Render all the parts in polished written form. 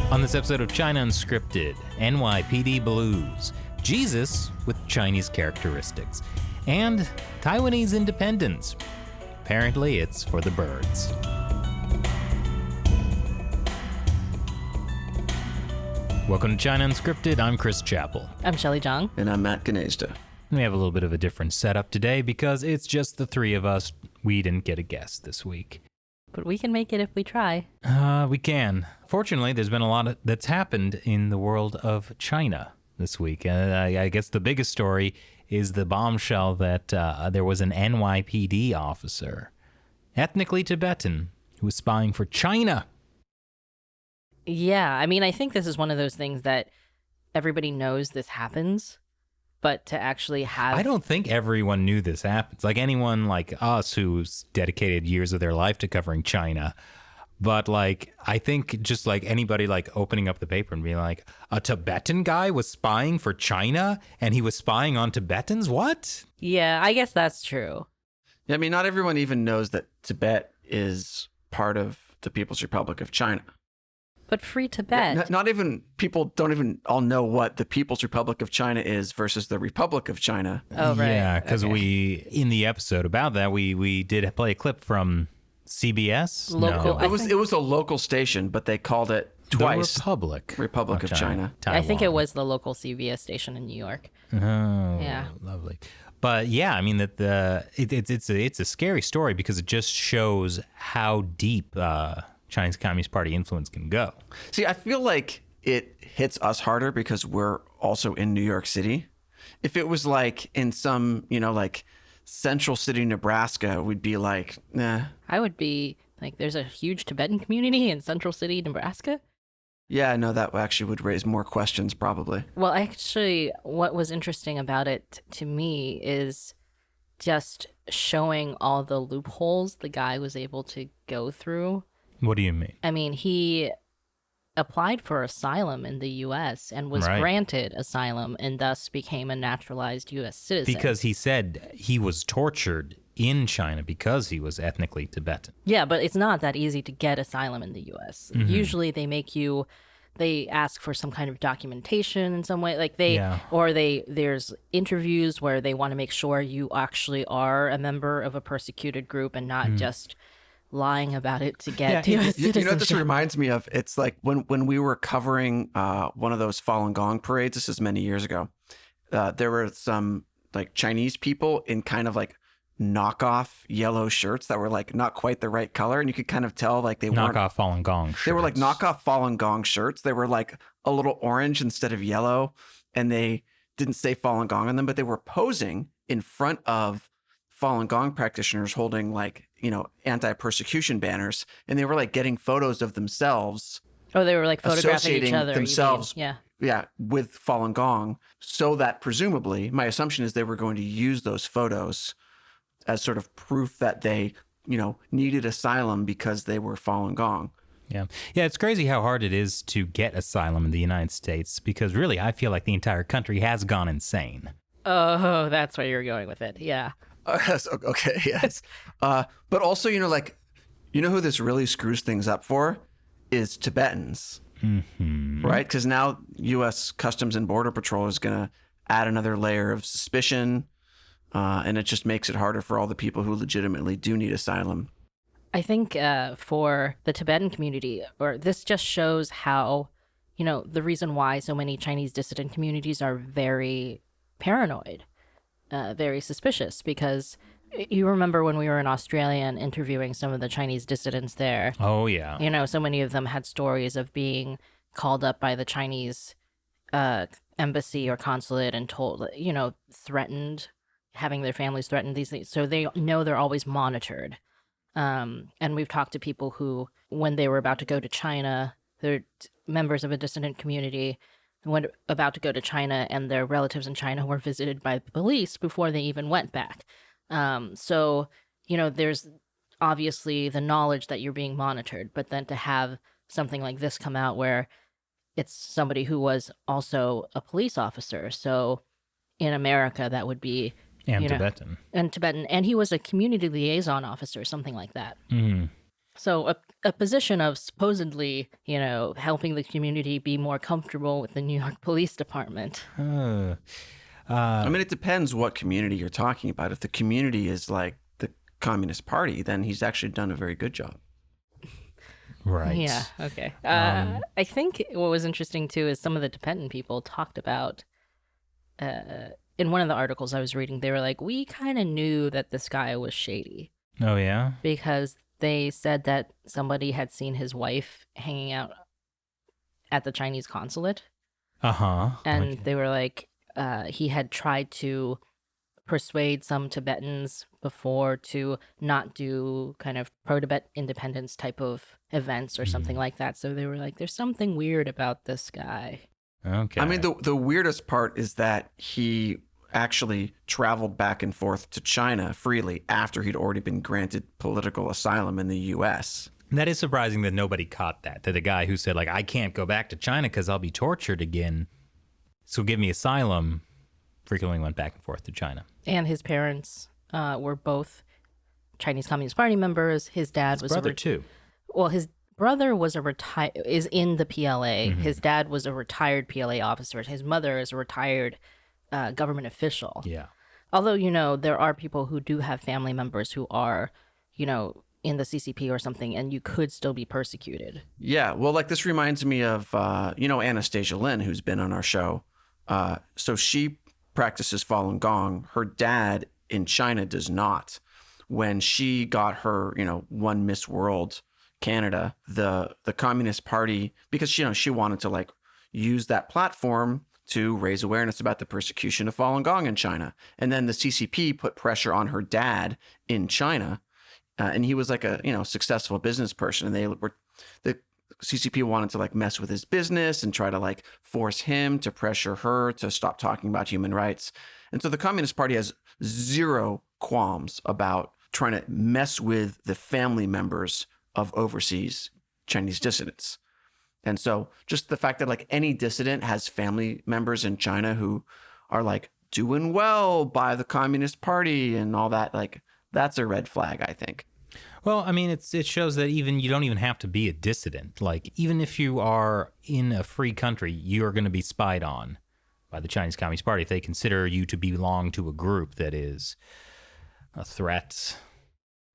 On this episode of China Unscripted, NYPD Blues, Jesus with Chinese characteristics, and Taiwanese independence. Apparently, it's for the birds. Welcome to China Unscripted. I'm Chris Chappell. I'm Shelley Zhang. And I'm Matt Gnezda. We have a little bit of a different setup today because it's just the three of us. We didn't get a guest this week. But we can make it if we try. We can. Fortunately, there's been a lot that's happened in the world of China this week. I guess the biggest story is the bombshell that there was an NYPD officer, ethnically Tibetan, who was spying for China. Yeah, I mean, I think this is one of those things that everybody knows this happens, but to actually have... I don't think everyone knew this happens. Like anyone like us who's dedicated years of their life to covering China. But like, I think just like anybody like opening up the paper and being like, a Tibetan guy was spying for China and he was spying on Tibetans? What? Yeah, I guess that's true. Yeah, I mean, not everyone even knows that Tibet is part of the People's Republic of China. But free Tibet. Not even, people don't even all know what the People's Republic of China is versus the Republic of China. Oh, right. Yeah, because Okay. we, in the episode about that, we did play a clip from CBS. Local- No. I It was a local station, but they called it twice The Republic of China. I think it Taiwan. was the local CBS station in New York. Oh, Yeah. lovely. But yeah, I mean that it's a scary story because it just shows how deep Chinese Communist Party influence can go. See, I feel like it hits us harder because we're also in New York City. If it was like in some, like Central City, Nebraska, we'd be like, nah. I would be like, there's a huge Tibetan community in Central City, Nebraska. Yeah, no, that actually would raise more questions probably. Well, actually, what was interesting about it to me is just showing all the loopholes the guy was able to go through. What do you mean? I mean, he applied for asylum in the U.S. and was Right. granted asylum and thus became a naturalized U.S. citizen. Because he said he was tortured in China because he was ethnically Tibetan. Yeah, but it's not that easy to get asylum in the U.S. Usually they ask for some kind of documentation in some way. Like there's interviews where they want to make sure you actually are a member of a persecuted group and not just lying about it to get You U.S. know what this citizenship. reminds me of? It's like when we were covering one of those Falun Gong parades, this is many years ago, there were some like Chinese people in kind of like knockoff yellow shirts that were like not quite the right color. And you could kind of tell like they weren't... Knockoff Falun Gong shirts. They were like knockoff Falun Gong shirts. They were like a little orange instead of yellow. And they didn't say Falun Gong on them, but they were posing in front of Falun Gong practitioners holding like, anti-persecution banners. And they were like getting photos of themselves. Oh, they were like photographing each associating other. you mean. themselves Yeah. with Falun Gong, so that presumably, my assumption is they were going to use those photos as sort of proof that they, needed asylum because they were Falun Gong. Yeah, it's crazy how hard it is to get asylum in the United States because really I feel like the entire country has gone insane. Oh, that's where you're going with it. Yeah. Yes, okay, yes. But also, who this really screws things up for is Tibetans, right? Because now U.S. Customs and Border Patrol is going to add another layer of suspicion, and it just makes it harder for all the people who legitimately do need asylum. I think for the Tibetan community, or this just shows how, the reason why so many Chinese dissident communities are very paranoid, very suspicious, because you remember when we were in Australia and interviewing some of the Chinese dissidents there. Oh, yeah. So many of them had stories of being called up by the Chinese embassy or consulate and told, threatened, having their families threatened, these things. So they know they're always monitored. And we've talked to people who, when they were about to go to China, they're members of a dissident community, went about to go to China, and their relatives in China were visited by the police before they even went back. So, there's obviously the knowledge that you're being monitored, but then to have something like this come out where it's somebody who was also a police officer. So in America, that would be... And Tibetan. And Tibetan. And he was a community liaison officer, something like that. Mm. So a position of supposedly, helping the community be more comfortable with the New York Police Department. I mean, it depends what community you're talking about. If the community is like the Communist Party, then he's actually done a very good job. Right. Yeah, okay. I think what was interesting too is some of the Tibetan people talked about, in one of the articles I was reading, they were like, we kind of knew that this guy was shady Oh, yeah? because they said that somebody had seen his wife hanging out at the Chinese consulate. Uh-huh. And they were like, he had tried to persuade some Tibetans before to not do kind of pro-Tibet independence type of events or something like that. So they were like, there's something weird about this guy. Okay. I mean, the weirdest part is that he actually traveled back and forth to China freely after he'd already been granted political asylum in the U.S. That is surprising that nobody caught that. That the guy who said, like, I can't go back to China because I'll be tortured again, so give me asylum, frequently went back and forth to China. And his parents were both Chinese Communist Party members. His dad was Brother, too. Well, his brother was is in the PLA. His dad was a retired PLA officer. His mother is a retired government official. Yeah. Although, there are people who do have family members who are, in the CCP or something, and you could still be persecuted. Yeah, well, like this reminds me of, Anastasia Lin, who's been on our show. So she practices Falun Gong. Her dad in China does not. When she got her, one Miss World Canada, the Communist Party, because she wanted to like use that platform to raise awareness about the persecution of Falun Gong in China. And then the CCP put pressure on her dad in China. And he was like a, successful business person. And the CCP wanted to like mess with his business and try to like force him to pressure her to stop talking about human rights. And so the Communist Party has zero qualms about trying to mess with the family members of overseas Chinese dissidents. And so just the fact that like any dissident has family members in China who are like doing well by the Communist Party and all that, like that's a red flag, I think. Well, I mean, it shows that you don't even have to be a dissident. Like, even if you are in a free country, you're going to be spied on by the Chinese Communist Party if they consider you to belong to a group that is a threat.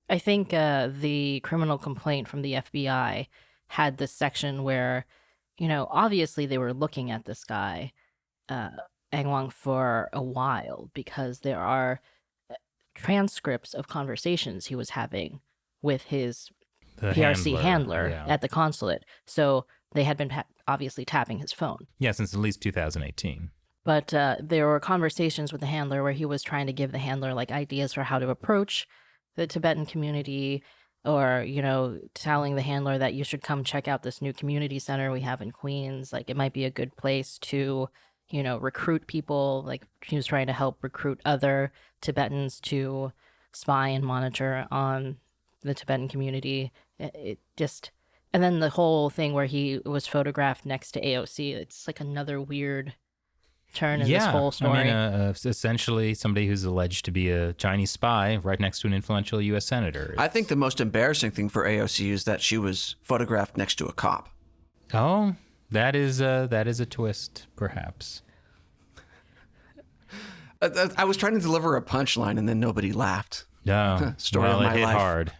I think the criminal complaint from the FBI had this section where, obviously they were looking at this guy, Angwang, for a while because there are transcripts of conversations he was having with his PRC handler at the consulate. So they had been obviously tapping his phone. Yeah, since at least 2018. But there were conversations with the handler where he was trying to give the handler like ideas for how to approach the Tibetan community, or, telling the handler that you should come check out this new community center we have in Queens. Like, it might be a good place to, recruit people. Like, he was trying to help recruit other Tibetans to spy and monitor on the Tibetan community. It just, and then the whole thing where he was photographed next to AOC, it's like another weird turn in this whole story. I mean, essentially somebody who's alleged to be a Chinese spy right next to an influential U.S. senator. I think the most embarrassing thing for AOC is that she was photographed next to a cop. Oh, that is a twist, perhaps. I was trying to deliver a punchline and then nobody laughed. No. Story of my it hit life. hard.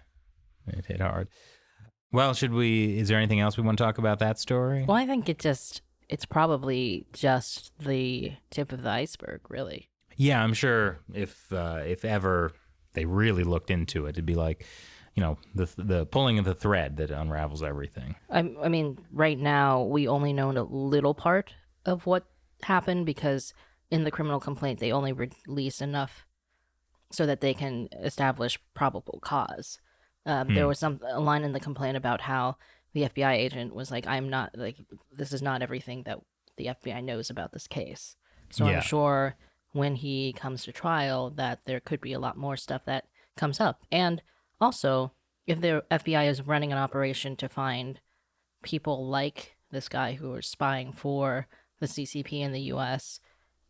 It hit hard. Well, is there anything else we want to talk about that story? Well, I think it's probably just the tip of the iceberg, really. Yeah, I'm sure if ever they really looked into it, it'd be like, the pulling of the thread that unravels everything. I mean, right now we only know a little part of what happened because in the criminal complaint they only release enough so that they can establish probable cause. There was a line in the complaint about how the FBI agent was like, this is not everything that the FBI knows about this case. So I'm sure when he comes to trial that there could be a lot more stuff that comes up. And also, if the FBI is running an operation to find people like this guy who are spying for the CCP in the U.S.,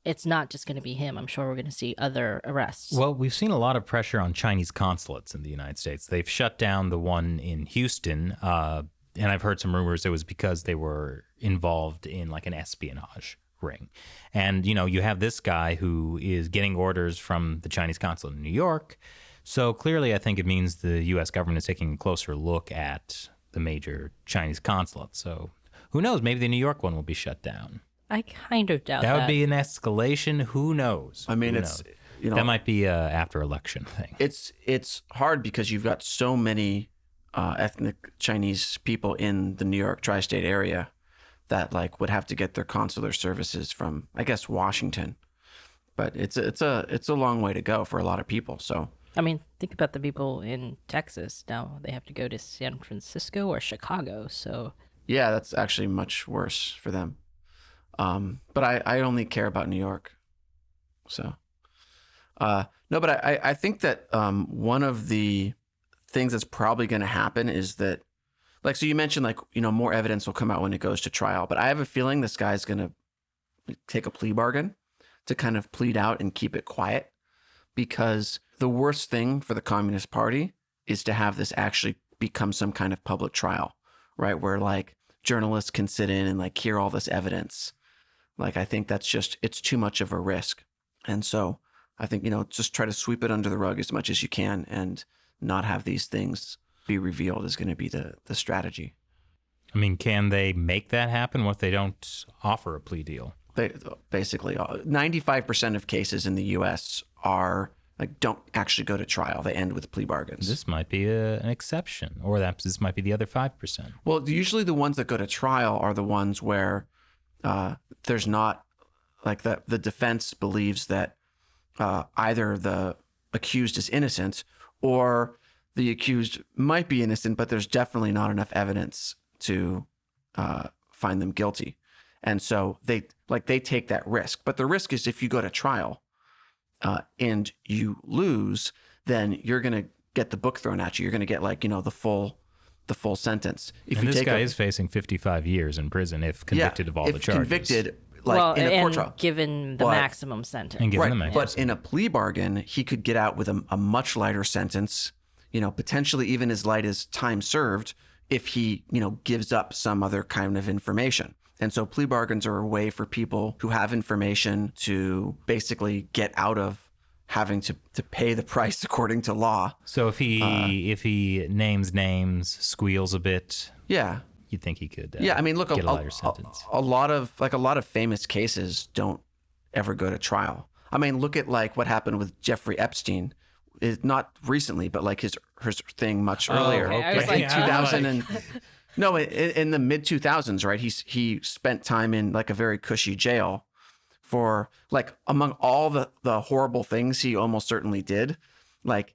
it's not just going to be him. I'm sure we're going to see other arrests. Well, we've seen a lot of pressure on Chinese consulates in the United States. They've shut down the one in Houston, and I've heard some rumors it was because they were involved in like an espionage ring. And, you know, you have this guy who is getting orders from the Chinese consulate in New York. So clearly, I think it means the U.S. government is taking a closer look at the major Chinese consulates. So who knows? Maybe the New York one will be shut down. I kind of doubt That would be an escalation. Who knows? I mean, Who it's, knows? you know, That might be a after election thing. it's hard because you've got so many ethnic Chinese people in the New York tri-state area that like would have to get their consular services from, I guess, Washington. But it's a long way to go for a lot of people. So I mean, think about the people in Texas. Now they have to go to San Francisco or Chicago. So yeah, that's actually much worse for them. But I only care about New York. So no, but I think that one of the things that's probably going to happen is that, like, so you mentioned, like, you know, more evidence will come out when it goes to trial, but I have a feeling this guy's going to take a plea bargain to kind of plead out and keep it quiet, because the worst thing for the Communist Party is to have this actually become some kind of public trial, right? Where like journalists can sit in and like hear all this evidence. Like, I think that's just, it's too much of a risk. And so I think, you know, just try to sweep it under the rug as much as you can and not have these things be revealed is going to be the strategy. I mean, can they make that happen? What if they don't offer a plea deal? Basically, 95% of cases in the U.S. are like don't actually go to trial. They end with plea bargains. This might be an exception, or this might be the other 5%. Well, usually the ones that go to trial are the ones where there's not like the defense believes that either the accused is innocent or the accused might be innocent, but there's definitely not enough evidence to find them guilty. And so they take that risk. But the risk is if you go to trial and you lose, then you're going to get the book thrown at you. You're going to get like, you know, the full sentence. And this guy is facing 55 years in prison if convicted of all the charges. Convicted, like in a court trial. Given the maximum sentence. And given the maximum. But in a plea bargain, he could get out with a much lighter sentence, you know, potentially even as light as time served if he, you know, gives up some other kind of information. And so plea bargains are a way for people who have information to basically get out of having to pay the price according to law. So if he names names, squeals a bit, yeah, you'd think he could I mean, look, get a lighter sentence. A lot of famous cases don't ever go to trial. I mean, look at like what happened with Jeffrey Epstein. Not recently, but like his thing much earlier. Okay. I was Like like, 2000 and no, in the mid 2000s, right? He spent time in like a very cushy jail for like among all the horrible things he almost certainly did. Like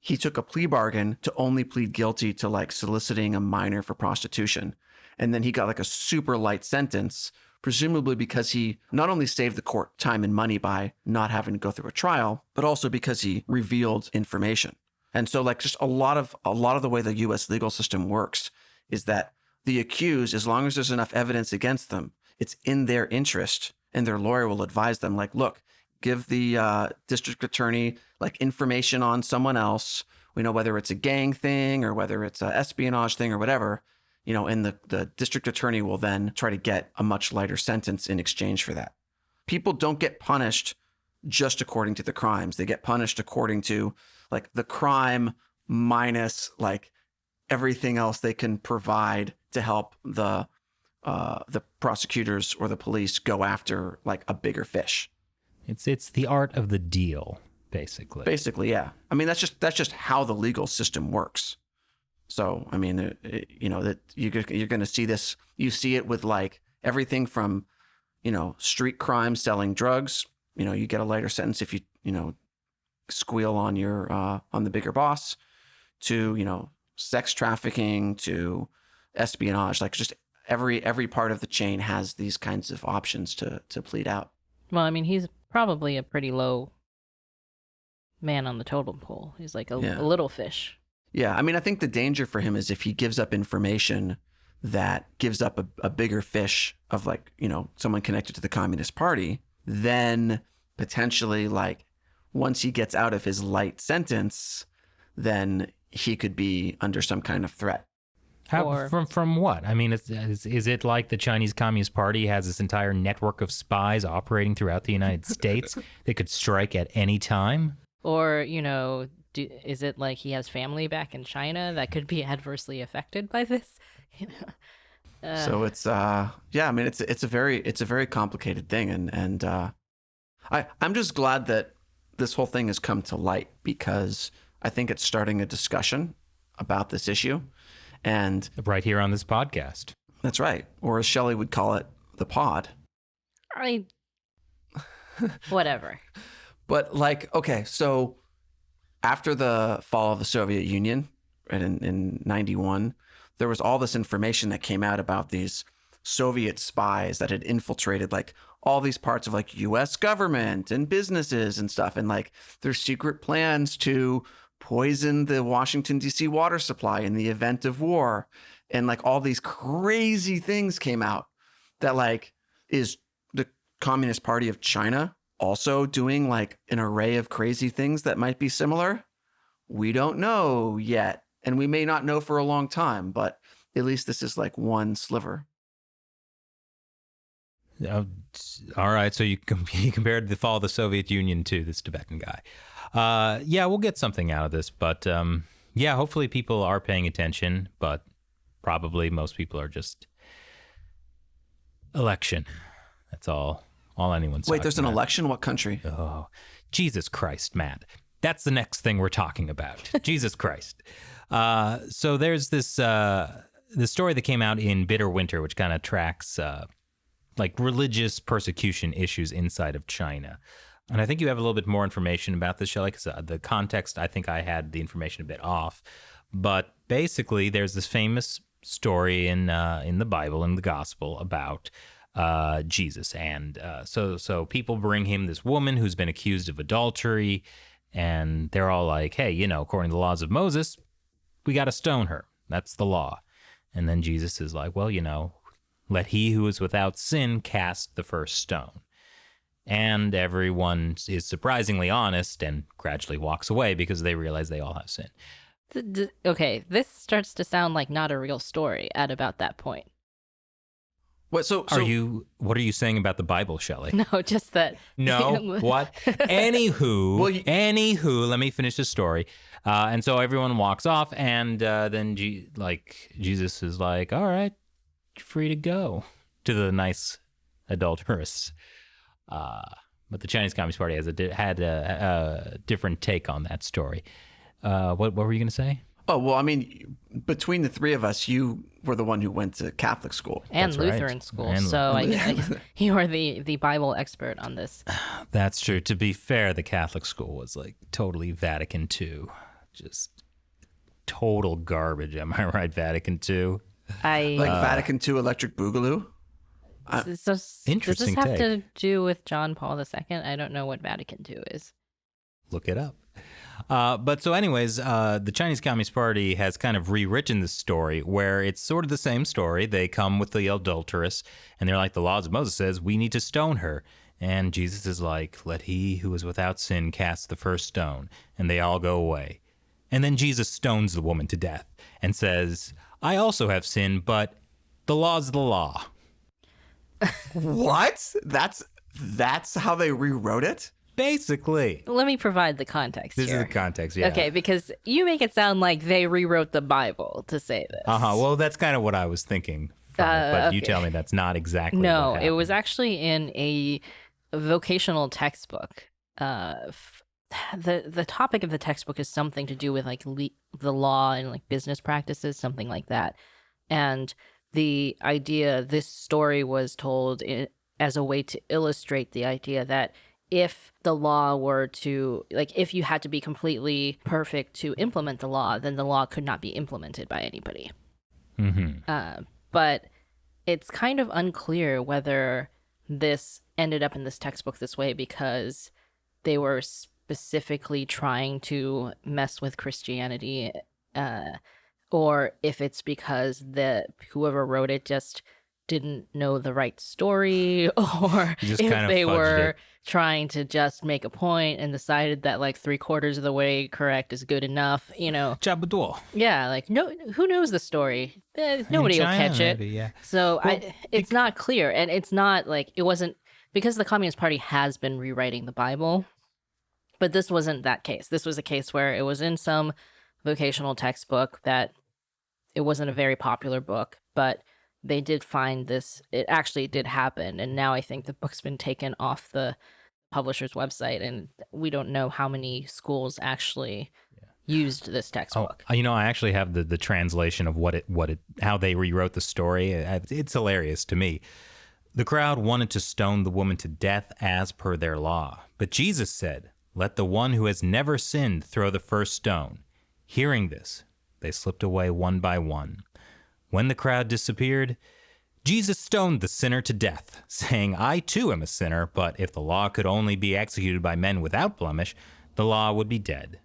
he took a plea bargain to only plead guilty to like soliciting a minor for prostitution. And then he got like a super light sentence, presumably because he not only saved the court time and money by not having to go through a trial, but also because he revealed information. And so like just a lot of the way the US legal system works is that the accused, as long as there's enough evidence against them, it's in their interest, and their lawyer will advise them like, look, give the district attorney like information on someone else, you know, whether it's a gang thing or whether it's an espionage thing or whatever, you know, and the district attorney will then try to get a much lighter sentence in exchange for that. People don't get punished just according to the crimes. They get punished according to like the crime minus like everything else they can provide to help the prosecutors or the police go after like a bigger fish. It's the art of the deal, basically. Basically, yeah. I mean, that's just how the legal system works. So, I mean, you know, that you're going to see this. You see it with like everything from, you know, street crime, selling drugs. You know, you get a lighter sentence if you know, squeal on your on the bigger boss, to, you know, sex trafficking, to espionage. Like just every part of the chain has these kinds of options to plead out. Well, I mean, he's probably a pretty low man on the totem pole. He's like a little fish. Yeah, I mean, I think the danger for him is if he gives up information that gives up a bigger fish of like, you know, someone connected to the Communist Party, then potentially, like, once he gets out of his light sentence, then he could be under some kind of threat. From what? I mean, is it like the Chinese Communist Party has this entire network of spies operating throughout the United States that could strike at any time? Or, is it like he has family back in China that could be adversely affected by this? So it's I mean, it's a very complicated thing, and I'm just glad that this whole thing has come to light, because I think it's starting a discussion about this issue. And right here on this podcast. That's right. Or as Shelley would call it, the pod. Whatever. But like, okay, so after the fall of the Soviet Union, right, in 91, there was all this information that came out about these Soviet spies that had infiltrated like all these parts of like US government and businesses and stuff. And like their secret plans to poison the Washington, D.C. water supply in the event of war. And like all these crazy things came out that like, is the Communist Party of China also doing like an array of crazy things that might be similar? We don't know yet. And we may not know for a long time, but at least this is like one sliver. All right. So you compared the fall of the Soviet Union to this Tibetan guy. Yeah, we'll get something out of this, but yeah, hopefully people are paying attention, but probably most people are just election. That's all anyone's Wait, there's an about. election? What country? Oh, Jesus Christ, Matt. That's the next thing we're talking about. Jesus Christ. So there's this story that came out in Bitter Winter, which kind of tracks like religious persecution issues inside of China. And I think you have a little bit more information about this, Shelley, because the context, I think I had the information a bit off. But basically, there's this famous story in the Bible, in the Gospel, about Jesus. And so people bring him this woman who's been accused of adultery, and they're all like, hey, according to the laws of Moses, we got to stone her. That's the law. And then Jesus is like, well, let he who is without sin cast the first stone. And everyone is surprisingly honest and gradually walks away because they realize they all have sin. Okay, this starts to sound like not a real story at about that point. What? So what are you saying about the Bible, Shelley? No, just that. No, what? Anywho, let me finish the story. And so everyone walks off, and then Jesus is like, all right, you're free to go, to the nice adulteress. But the Chinese Communist Party had a different take on that story. What were you going to say? Oh, well, I mean, between the three of us, you were the one who went to Catholic school. And That's Lutheran right. school. And so I guess you are the Bible expert on this. That's true. To be fair, the Catholic school was like totally Vatican II. Just total garbage. Am I right, Vatican II? Vatican II Electric Boogaloo? Interesting does this have take. to do with John Paul II? I don't know what Vatican II is. Look it up. But so anyways, the Chinese Communist Party has kind of rewritten this story where it's sort of the same story. They come with the adulteress and they're like, the laws of Moses says we need to stone her. And Jesus is like, let he who is without sin cast the first stone. And they all go away. And then Jesus stones the woman to death and says, I also have sin, but the law's the law. What? That's how they rewrote it? Basically. Let me provide the context This here. is the context, yeah. Okay, because you make it sound like they rewrote the Bible to say this. Well, that's kind of what I was thinking from it, but you tell me that's not exactly what No, happened. it was actually in a vocational textbook. The topic of the textbook is something to do with like the law and like business practices, something like that. And the idea, this story was told as a way to illustrate the idea that if the law were to, like, if you had to be completely perfect to implement the law, then the law could not be implemented by anybody. Mm-hmm. But it's kind of unclear whether this ended up in this textbook this way because they were specifically trying to mess with Christianity, or if it's because whoever wrote it just didn't know the right story or You just if kind of they fudged were it. trying to just make a point and decided that like 3/4 of the way correct is good enough, you know. Chabuduo. Yeah, like no, who knows the story? Nobody will China, catch it. maybe, yeah. So Well, it's not clear, and it's not like it wasn't because the Communist Party has been rewriting the Bible, but this wasn't that case. This was a case where it was in some vocational textbook that it wasn't a very popular book, but they did find this. It actually did happen, and now I think the book's been taken off the publisher's website, and we don't know how many schools actually used this textbook. You know, I actually have the translation of how they rewrote the story. It's hilarious to me. The crowd wanted to stone the woman to death as per their law. But Jesus said, "Let the one who has never sinned throw the first stone." Hearing this, they slipped away one by one. When the crowd disappeared, Jesus stoned the sinner to death, saying, "I too am a sinner, but if the law could only be executed by men without blemish, the law would be dead."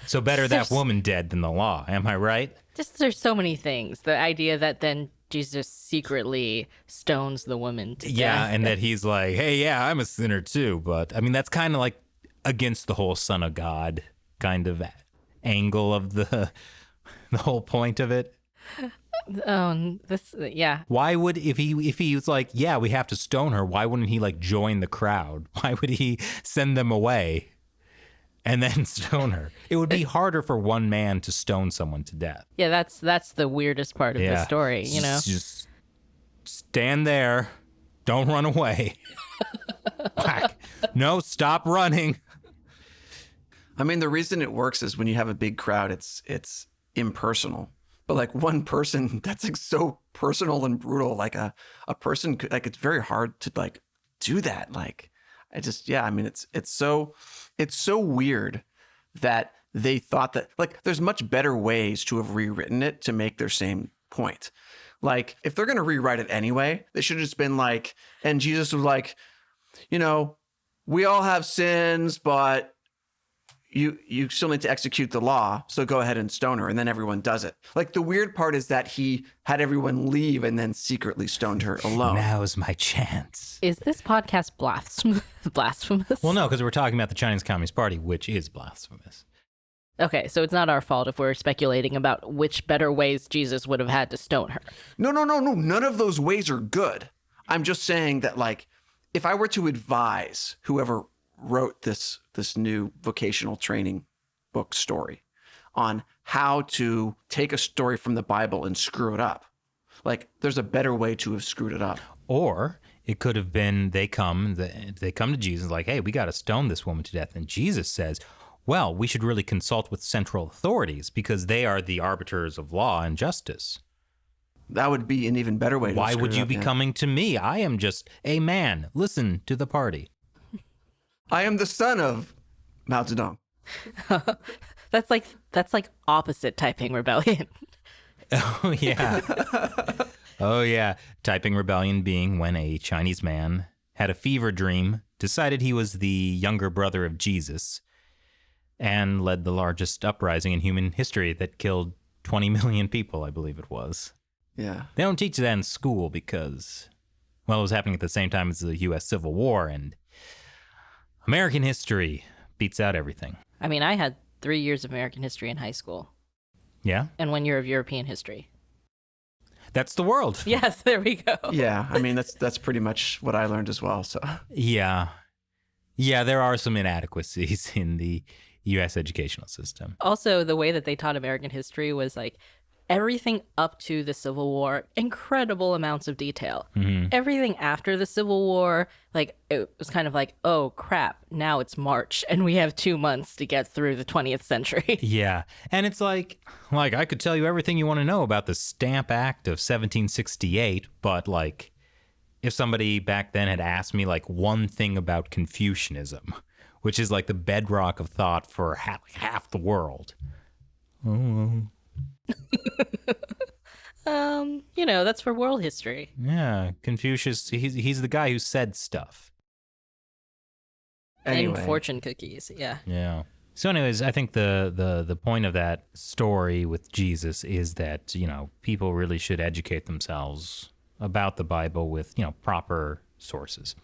So better that woman dead than the law, am I right? Just there's so many things. The idea that then Jesus secretly stones the woman to Yeah, death. and that he's like, "Hey, yeah, I'm a sinner too," but I mean that's kind of like against the whole Son of God kind of angle of the whole point of it. Yeah. Why would if he was like, "Yeah, we have to stone her," why wouldn't he like join the crowd? Why would he send them away and then stone her? It would be harder for one man to stone someone to death. Yeah, that's the weirdest part of the story, you know. Just stand there. Don't run away. Whack. No, stop running. I mean, the reason it works is when you have a big crowd, it's impersonal. But like one person, that's like so personal and brutal. Like a person could, like, it's very hard to like do that. Like, I mean, it's so weird that they thought that like there's much better ways to have rewritten it to make their same point. Like if they're going to rewrite it anyway, they should have just been like, and Jesus was like, you know, we all have sins, but you still need to execute the law, so go ahead and stone her, and then everyone does it. Like the weird part is that he had everyone leave and then secretly stoned her alone. Now's my chance. Is this podcast blasphemous? Well, no, because we're talking about the Chinese Communist Party, which is blasphemous. Okay, so it's not our fault if we're speculating about which better ways Jesus would have had to stone her. No. None of those ways are good. I'm just saying that, like, if I were to advise whoever wrote this new vocational training book story on how to take a story from the Bible and screw it up, like, there's a better way to have screwed it up. Or it could have been they come to Jesus like, "Hey, we got to stone this woman to death," and Jesus says, "Well, we should really consult with central authorities because they are the arbiters of law and justice." That would be an even better way to Why screw would it you up, be yeah. coming to me? I am just a man. Listen to the party. I am the son of Mao Zedong. That's like opposite typing rebellion. Oh, yeah. Oh, yeah. Typing rebellion being when a Chinese man had a fever dream, decided he was the younger brother of Jesus, and led the largest uprising in human history that killed 20 million people, I believe it was. Yeah. They don't teach that in school because, well, it was happening at the same time as the U.S. Civil War, and American history beats out everything. I mean, I had 3 years of American history in high school Yeah? and 1 year of European history. That's the world. Yes, there we go. Yeah. I mean, that's pretty much what I learned as well. So Yeah. Yeah, there are some inadequacies in the U.S. educational system. Also, the way that they taught American history was like everything up to the Civil War, incredible amounts of detail. Everything after the Civil War, like it was kind of like, oh crap, now it's March and we have 2 months to get through the 20th century. Yeah. And it's like I could tell you everything you want to know about the Stamp Act of 1768, but like if somebody back then had asked me like one thing about Confucianism, which is like the bedrock of thought for half the world. Oh. You know, that's for world history. Yeah, Confucius, he's the guy who said stuff. anyway. And fortune cookies, yeah. Yeah. So anyways, I think the point of that story with Jesus is that, people really should educate themselves about the Bible with, proper sources.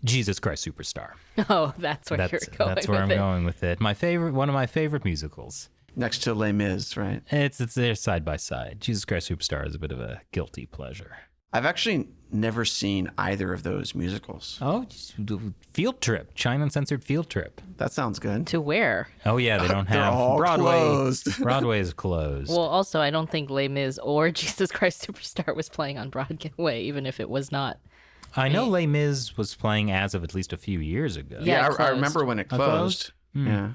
Jesus Christ Superstar. Oh, that's where you're going. That's where with I'm it. going with it. One of my favorite musicals. Next to Les Mis, right? It's there side by side. Jesus Christ Superstar is a bit of a guilty pleasure. I've actually never seen either of those musicals. Oh, field trip, China Uncensored field trip. That sounds good. To where? Oh yeah, they don't They're have all Broadway. closed. Broadway is closed. Well, also, I don't think Les Mis or Jesus Christ Superstar was playing on Broadway, even if it was not. I know Les Mis was playing as of at least a few years ago. Yeah, it I closed. remember when it closed? closed. Yeah.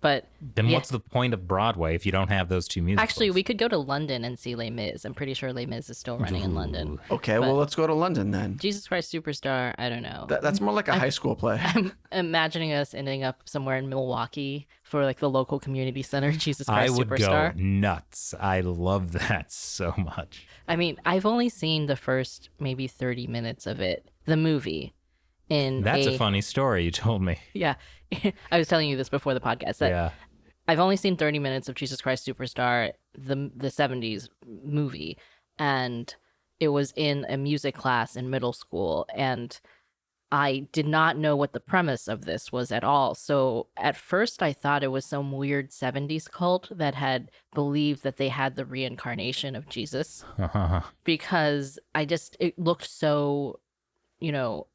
But Then yeah. what's the point of Broadway if you don't have those two musicals? Actually, we could go to London and see Les Mis. I'm pretty sure Les Mis is still running in London. Okay, well, let's go to London then. Jesus Christ Superstar, I don't know. That's more like a high school play. I'm imagining us ending up somewhere in Milwaukee for like the local community center, Jesus I Christ would Superstar. go nuts. I love that so much. I mean, I've only seen the first maybe 30 minutes of it, the movie. That's a funny story you told me. Yeah. I was telling you this before the podcast. That Yeah. I've only seen 30 minutes of Jesus Christ Superstar, the 70s movie, and it was in a music class in middle school, and I did not know what the premise of this was at all. So at first I thought it was some weird 70s cult that had believed that they had the reincarnation of Jesus, because it looked so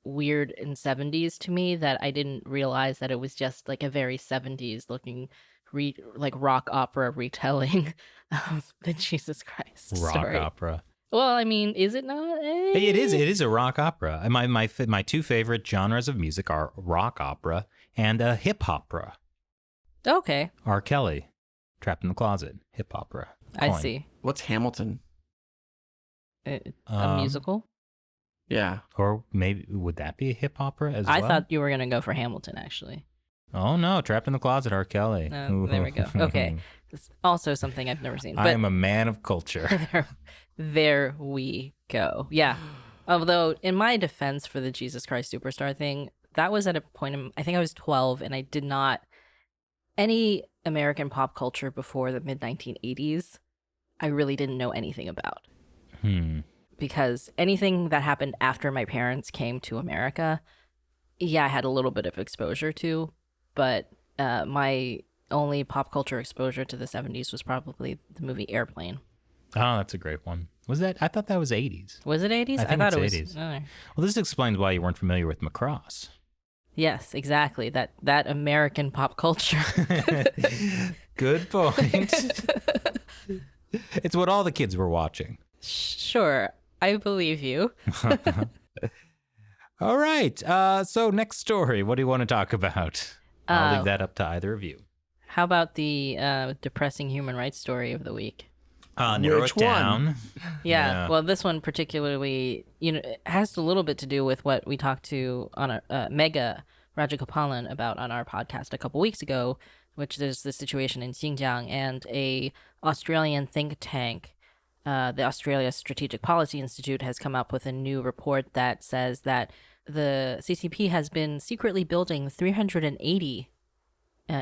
weird in 70s to me that I didn't realize that it was just like a very 70s looking like rock opera retelling of the Jesus Christ story. Rock opera. Well, I mean, is it not? It is a rock opera. And my two favorite genres of music are rock opera and hip opera. Okay, R. Kelly, Trapped in the Closet, hip opera. I Coin. see. What's Hamilton? A musical? Yeah. Or maybe would that be a hip opera as I well? thought you were going to go for Hamilton, actually. Oh no, Trapped in the Closet, R. Kelly. There we go. Okay. It's also something I've never seen. But I am a man of culture. there we go. Yeah. Although, in my defense for the Jesus Christ Superstar thing, that was at a point, I think I was 12, and I did not, any American pop culture before the mid-1980s, I really didn't know anything about. Because anything that happened after my parents came to America, yeah, I had a little bit of exposure to, but my only pop culture exposure to the 70s was probably the movie Airplane. Oh, that's a great one. Was that? I thought that was 80s. Was it 80s? I think thought it's it was 80s. Oh. Well, this explains why you weren't familiar with Macross. Yes, exactly. That American pop culture. Good point. It's what all the kids were watching. Sure, I believe you. All right. So next story. What do you want to talk about? I'll leave that up to either of you. How about the depressing human rights story of the week? Narrow Which it down. Yeah, well, this one particularly, it has a little bit to do with what we talked to on Mega Rajagopalan about on our podcast a couple weeks ago, which is the situation in Xinjiang, and a Australian think tank, the Australia Strategic Policy Institute, has come up with a new report that says that the CCP has been secretly building 380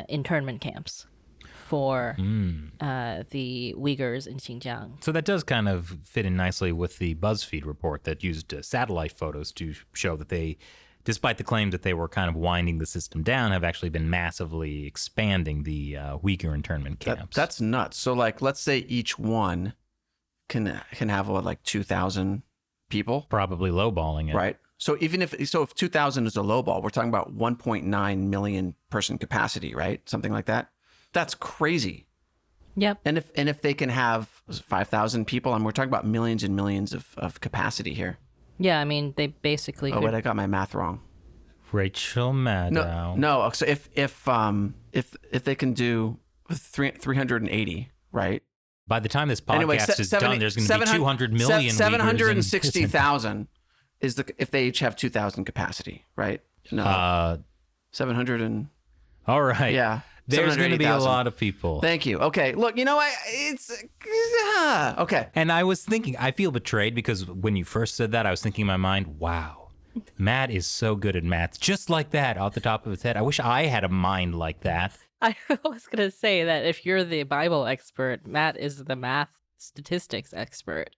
internment camps for the Uyghurs in Xinjiang. So that does kind of fit in nicely with the BuzzFeed report that used satellite photos to show that they, despite the claim that they were kind of winding the system down, have actually been massively expanding the Uyghur internment camps. That's nuts. So, like, let's say each one can have like 2,000 people, probably lowballing it. right? So if 2,000 is a lowball, we're talking about 1.9 million person capacity, right? Something like that. That's crazy. Yep. And if they can have 5,000 people, and we're talking about millions and millions of capacity here. Yeah, I mean, they basically Oh, wait, I got my math wrong. Rachel Maddow. No. So if they can do 380, right? By the time this podcast Anyway, is done, there's going to be 200 million 760,000 is if they each have 2,000 capacity, right? No. 700 and all right. yeah. There's going to be a 780,000. lot of people. Thank you. Okay. Look, it's okay. And I was thinking, I feel betrayed because when you first said that, I was thinking in my mind, wow, Matt is so good at math. Just like that, off the top of his head. I wish I had a mind like that. I was gonna say that if you're the Bible expert, Matt is the math statistics expert.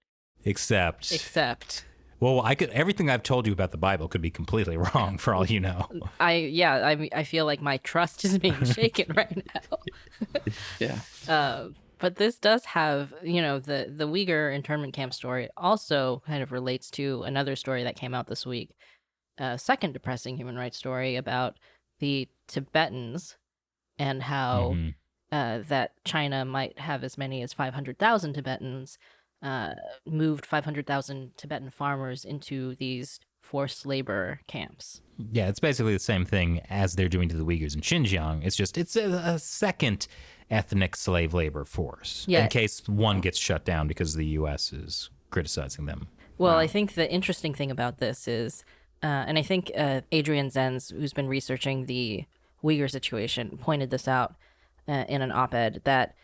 Except, well, everything I've told you about the Bible could be completely wrong for all you know. I feel like my trust is being shaken right now. Yeah. But this does have, the Uyghur internment camp story also kind of relates to another story that came out this week. A second depressing human rights story about the Tibetans and how that China might have as many as 500,000 Tibetans, moved 500,000 Tibetan farmers into these forced labor camps. Yeah, it's basically the same thing as they're doing to the Uyghurs in Xinjiang. It's a second ethnic slave labor force in case one gets shut down because the U.S. is criticizing them. Well, I think the interesting thing about this is, and I think Adrian Zenz, who's been researching the Uyghur situation, pointed this out in an op-ed, that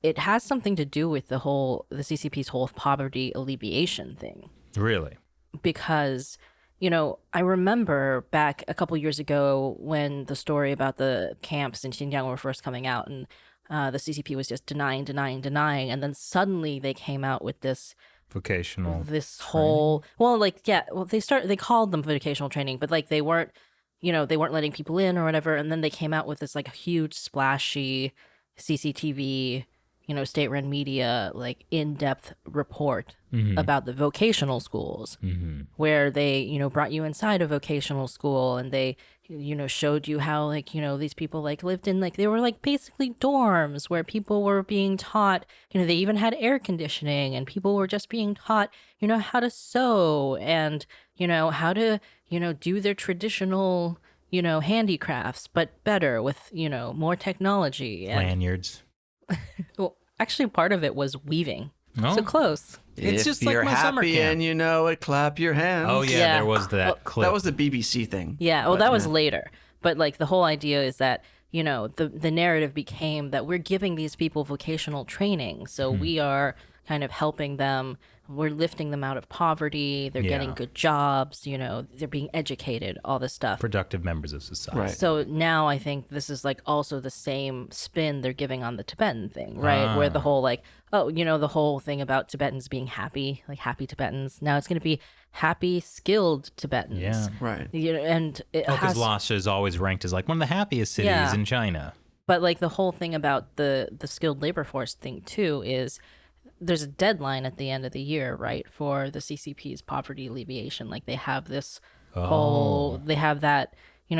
it has something to do with the CCP's whole poverty alleviation thing. Really? Because, I remember back a couple years ago when the story about the camps in Xinjiang were first coming out, and the CCP was just denying, and then suddenly they came out with this vocational whole, they called them vocational training, but like they weren't letting people in or whatever, and then they came out with this like huge splashy CCTV, state-run media, like in-depth report about the vocational schools, where they, brought you inside a vocational school and they, showed you how like, these people like lived in like, they were like basically dorms where people were being taught, they even had air conditioning and people were just being taught, how to sew and, how to, do their traditional, handicrafts, but better with, more technology. Lanyards. Well, actually, part of it was weaving. Oh. So close. It's if just you're like my summer happy camp. and you know it, clap your hands. Oh yeah, there was that clip. That was the BBC thing. Yeah, well, that was later. But like the whole idea is that, the narrative became that we're giving these people vocational training. So we are kind of helping them. We're lifting them out of poverty. They're getting good jobs. They're being educated, all this stuff. Productive members of society. Right. So now I think this is like also the same spin they're giving on the Tibetan thing, right? Where the whole like, the whole thing about Tibetans being happy, like happy Tibetans. Now it's going to be happy, skilled Tibetans. Yeah. Right. And it because Lhasa is always ranked as like one of the happiest cities in China. But like the whole thing about the skilled labor force thing too is there's a deadline at the end of the year, right, for the CCP's poverty alleviation. Like they have this they have that, Xi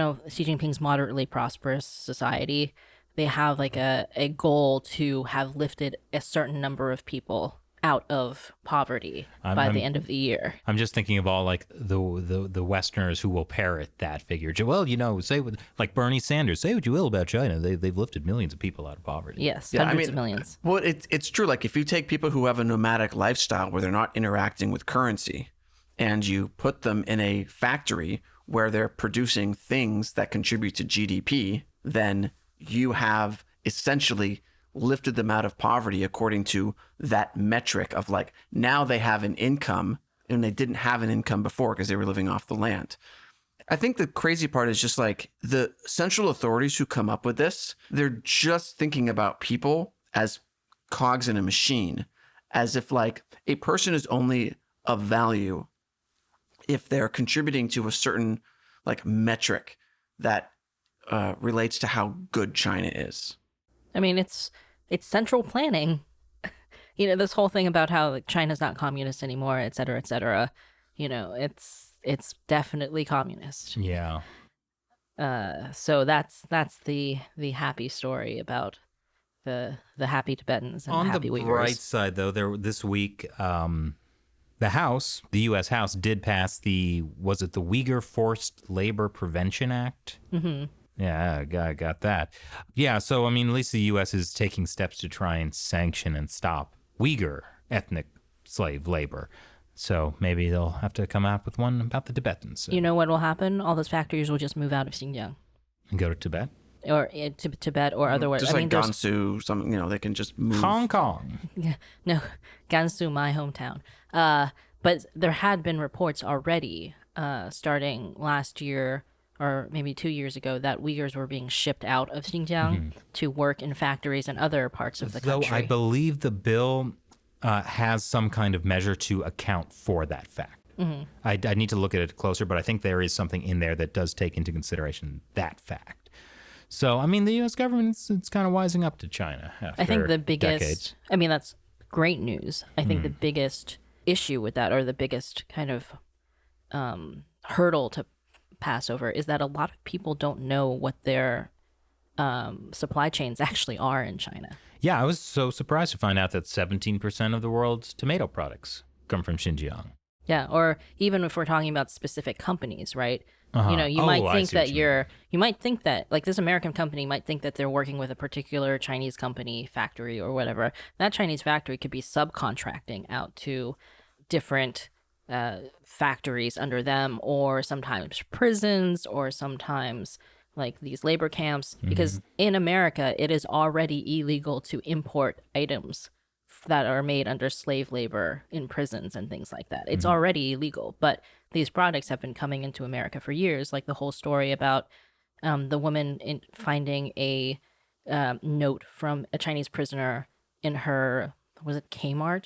Jinping's moderately prosperous society. They have like a goal to have lifted a certain number of people out of poverty by the end of the year. I'm just thinking of all like the Westerners who will parrot that figure. Well, say what, like Bernie Sanders, say what you will about China, they've lifted millions of people out of poverty. Yes, hundreds of millions. Well, it's true. Like if you take people who have a nomadic lifestyle where they're not interacting with currency, and you put them in a factory where they're producing things that contribute to GDP, then you have essentially lifted them out of poverty according to that metric of like, now they have an income and they didn't have an income before because they were living off the land. I think the crazy part is just like the central authorities who come up with this, they're just thinking about people as cogs in a machine, as if like a person is only of value if they're contributing to a certain like metric that relates to how good China is. I mean, it's central planning. This whole thing about how like, China's not communist anymore, et cetera, et cetera. It's definitely communist. Yeah. So that's the happy story about the happy Tibetans and on the happy the Uyghurs. bright side, though, this week, the U.S. House did pass the Uyghur Forced Labor Prevention Act? Mm-hmm. Yeah, I got that. Yeah, so, at least the U.S. is taking steps to try and sanction and stop Uyghur ethnic slave labor. So maybe they'll have to come out with one about the Tibetans. So. You know what will happen? All those factories will just move out of Xinjiang. And go to Tibet? Or to Tibet or otherwise. Just like Gansu, something, they can just move. Hong Kong. No, Gansu, my hometown. But there had been reports already starting last year or maybe 2 years ago, that Uyghurs were being shipped out of Xinjiang to work in factories in other parts of the Though country. I believe the bill has some kind of measure to account for that fact. I need to look at it closer, but I think there is something in there that does take into consideration that fact. So, I mean, the U.S. government, it's kind of wising up to China after I think the biggest, decades. I mean, that's great news. I think the biggest issue with that, or the biggest kind of hurdle to pass over, is that a lot of people don't know what their supply chains actually are in China. Yeah, I was so surprised to find out that 17% of the world's tomato products come from Xinjiang. Yeah, or even if we're talking about specific companies, right? Uh-huh. You know, you Oh, might I think see what that you you might think that, like, this American company might think that they're working with a particular Chinese company factory or whatever. That Chinese factory could be subcontracting out to different factories under them, or sometimes prisons, or sometimes like these labor camps, because in America it is already illegal to import items that are made under slave labor in prisons and things like that. It's already illegal, but these products have been coming into America for years, like the whole story about the woman finding a note from a Chinese prisoner in her, was it Kmart?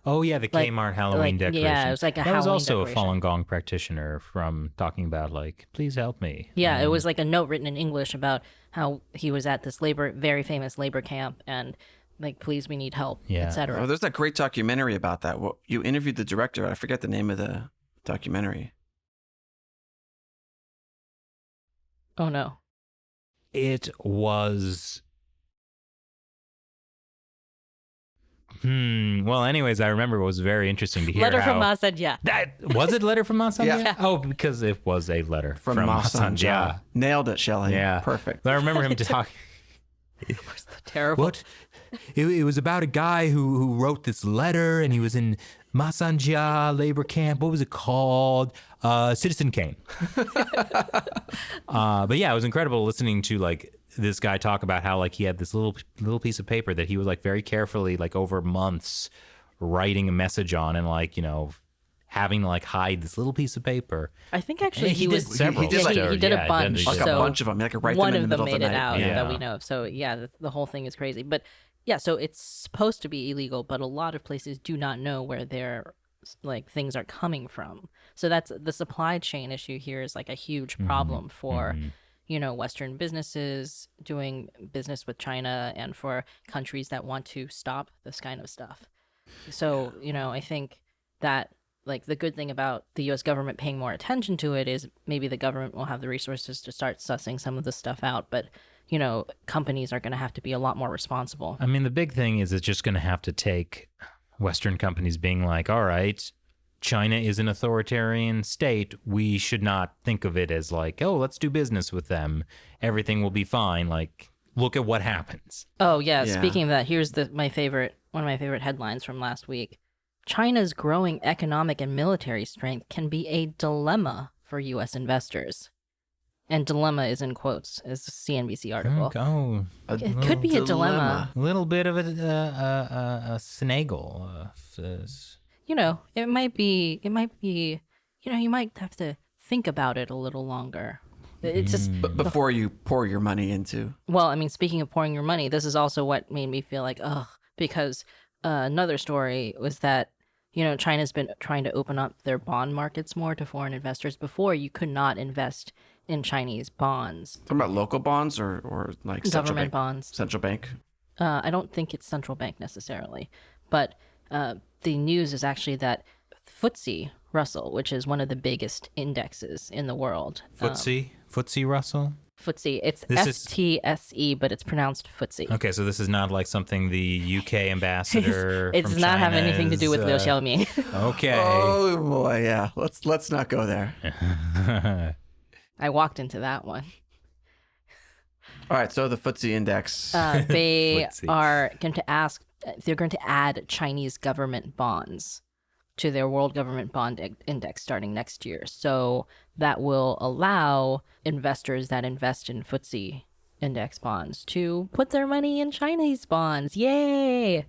Oh, yeah, the Kmart Halloween decoration. Yeah, it was like a that Halloween was also decoration. a Falun Gong practitioner from talking about, like, please help me. Yeah, it was like a note written in English about how he was at this very famous labor camp, and like, please, we need help, Yeah. etc. Oh, there's that great documentary about that. Well, you interviewed the director. I forget the name of the documentary. Oh no. It was... Well, anyways, I remember it was very interesting to hear Letter how... from Ma said, yeah. Was it letter from Masanja? Yeah. Oh, because it was a letter from Masanja. Masanja. Nailed it, Shelley. Yeah. Perfect. I remember him talking... Terrible. What? It was about a guy who wrote this letter, and he was in Masanja labor camp. What was it called? Citizen Kane. But yeah, it was incredible listening to like this guy talk about how like he had this little piece of paper that he was like very carefully, like over months, writing a message on, and like, you know, having to like hide this little piece of paper. I think actually And he did several. he did, like- he did a bunch. Like So a bunch of them. Like right one them in of the them middle made of the it night. out Yeah. that we know of. So yeah, the whole thing is crazy. But yeah, so it's supposed to be illegal, but a lot of places do not know where their like things are coming from. So that's the supply chain issue here is like a huge problem for you know, Western businesses doing business with China, and for countries that want to stop this kind of stuff. So, you know, I think that like the good thing about the US government paying more attention to it is maybe the government will have the resources to start sussing some of this stuff out, but you know, companies are going to have to be a lot more responsible. I mean, the big thing is it's just going to have to take Western companies being like, all right, China is an authoritarian state. We should not think of it as like, oh, let's do business with them. Everything will be fine. Like, look at what happens. Oh yeah, Yeah. speaking of that, here's one of my favorite headlines from last week. China's growing economic and military strength can be a dilemma for US investors. And dilemma is in quotes, as a CNBC article. Oh, It could be a dilemma. a little bit of a snaggle. You know, it might be, you know, you might have to think about it a little longer. It's just, But before you pour your money into. well, I mean, speaking of pouring your money, this is also what made me feel like, ugh, because another story was that, you know, China's been trying to open up their bond markets more to foreign investors. Before, you could not invest in Chinese bonds, Talking about local bonds or like central government bank? bonds. Central bank. I don't think it's central bank necessarily, but the news is actually that FTSE Russell, which is one of the biggest indexes in the world. Footsie Russell. FTSE, it's This is- FTSE, but it's pronounced FTSE. Okay, so this is not like something the UK ambassador. It does from not have China anything to do with Liu is, Xiaoming. Okay. Oh boy, yeah. Let's not go there. I walked into that one. All right, so the FTSE index. They FTSE. are going to they're going to add Chinese government bonds to their world government bond index starting next year. So that will allow investors that invest in FTSE index bonds to put their money in Chinese bonds. Yay!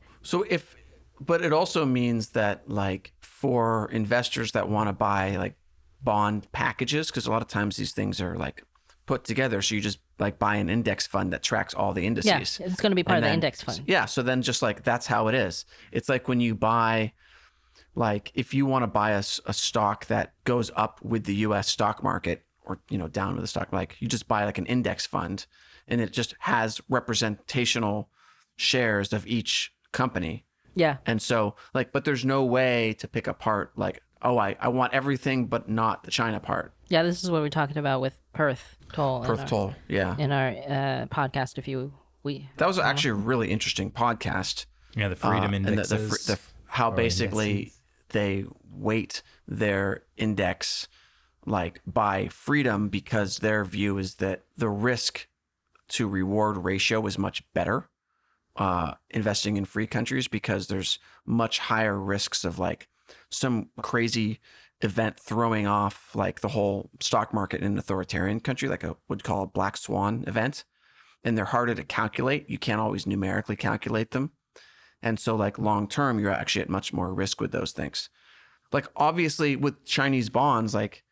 But it also means that like for investors that want to buy like bond packages, because a lot of times these things are like put together. So you just like buy an index fund that tracks all the indices. Yeah, it's going to be part of the index fund. Yeah. So then just like that's how it is. It's like when you buy, like if you want to buy a stock that goes up with the US stock market or, down with the stock, like you just buy like an index fund and it just has representational shares of each company. Yeah. And so like, but there's no way to pick apart like, oh, I want everything, but not the China part. Yeah, this is what we're talking about with Perth Toll. Toll, yeah. In our podcast that was actually a really interesting podcast. Yeah, the freedom indexes. And how basically they weight their index like by freedom, because their view is that the risk to reward ratio is much better investing in free countries, because there's much higher risks of like some crazy event throwing off like the whole stock market in an authoritarian country, like would call a black swan event. And they're harder to calculate. You can't always numerically calculate them. And so like long term, you're actually at much more risk with those things. Like obviously with Chinese bonds, like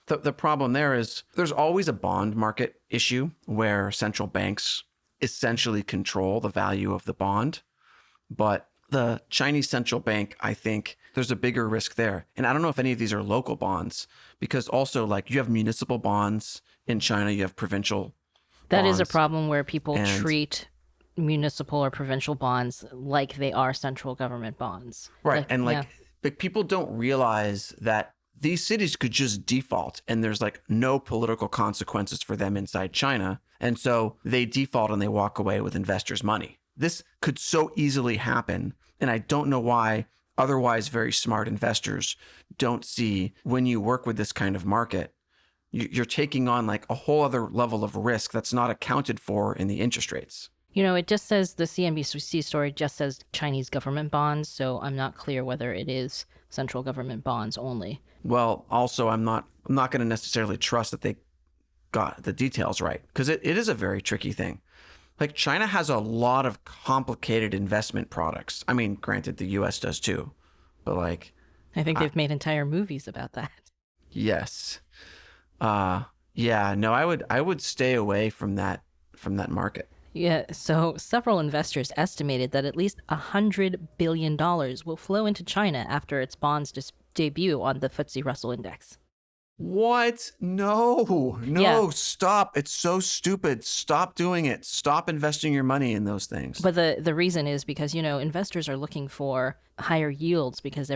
the problem there is there's always a bond market issue where central banks essentially control the value of the bond. But the Chinese central bank, I think there's a bigger risk there. And I don't know if any of these are local bonds, because also like you have municipal bonds in China, you have provincial That is a bonds. problem where people treat municipal or provincial bonds like they are central government bonds. Right. And like people don't realize that these cities could just default and there's like no political consequences for them inside China. And so they default and they walk away with investors' money. This could so easily happen. And I don't know why otherwise very smart investors don't see when you work with this kind of market, you're taking on like a whole other level of risk that's not accounted for in the interest rates. It just says the CNBC story just says Chinese government bonds. So I'm not clear whether it is central government bonds only. Well, also, I'm not going to necessarily trust that they got the details right, because it is a very tricky thing. Like China has a lot of complicated investment products. I mean, granted, the US does too, but like, I think they've made entire movies about that. Yes. Yeah, no, I would stay away from that market. Yeah, so several investors estimated that at least $100 billion will flow into China after its bonds debut on the FTSE Russell Index. What? No, Stop. It's so stupid. Stop doing it. Stop investing your money in those things. But the reason is because, investors are looking for higher yields because